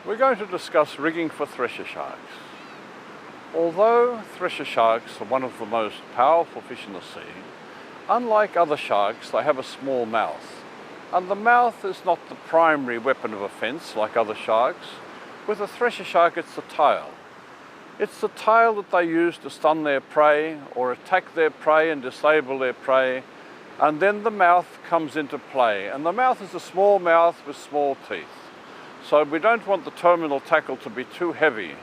We're going to discuss rigging for thresher sharks. Although thresher sharks are one of the most powerful fish in the sea, unlike other sharks, they have a small mouth. And the mouth is not the primary weapon of offense like other sharks. With a thresher shark, it's the tail. It's the tail that they use to stun their prey or attack their prey and disable their prey. And then the mouth comes into play. And the mouth is a small mouth with small teeth. So we don't want the terminal tackle to be too heavy.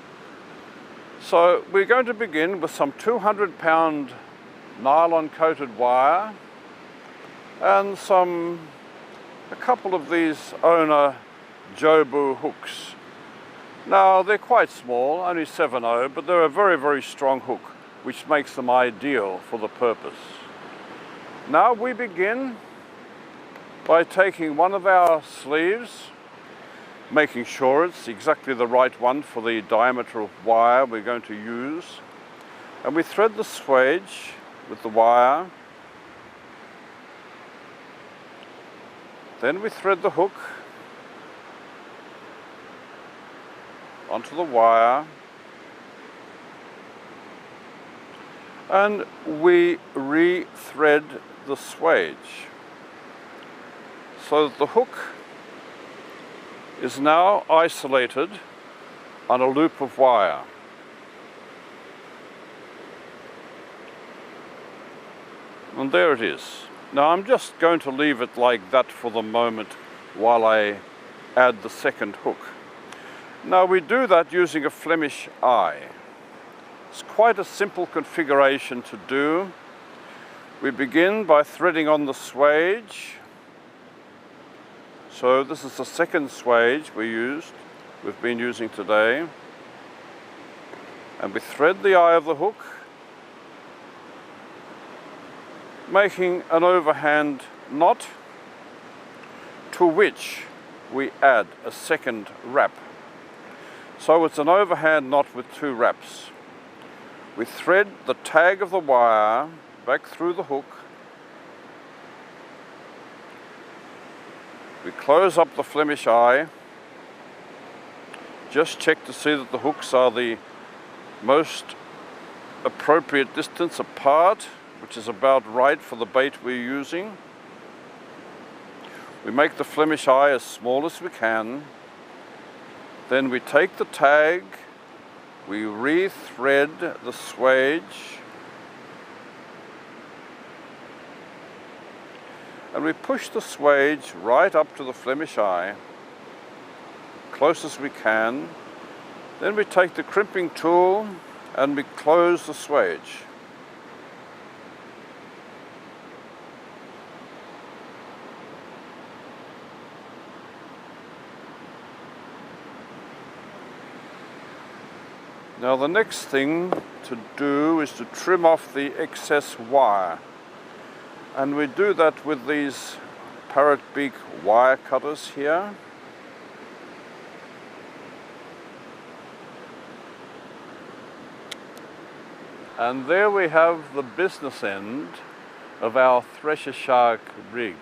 So we're going to begin with some 200-pound nylon-coated wire and a couple of these Owner Jobu hooks. Now they're quite small, only 7/0, but they're a very, very strong hook, which makes them ideal for the purpose. Now we begin by taking one of our sleeves, making sure it's exactly the right one for the diameter of wire we're going to use. And we thread the swage with the wire. Then we thread the hook onto the wire. And we re-thread the swage so that the hook is now isolated on a loop of wire. And there it is. Now I'm just going to leave it like that for the moment while I add the second hook. Now we do that using a Flemish eye. It's quite a simple configuration to do. We begin by threading on the swage. So this is the second swage we've been using today. And we thread the eye of the hook, making an overhand knot to which we add a second wrap. So it's an overhand knot with two wraps. We thread the tag of the wire back through the hook. We close up the Flemish eye, just check to see that the hooks are the most appropriate distance apart, which is about right for the bait we're using. We make the Flemish eye as small as we can. Then we take the tag, we re-thread the swage, and we push the swage right up to the Flemish eye, close as we can. Then we take the crimping tool and we close the swage. Now the next thing to do is to trim off the excess wire. And we do that with these parrot beak wire cutters here. And there we have the business end of our thresher shark rig.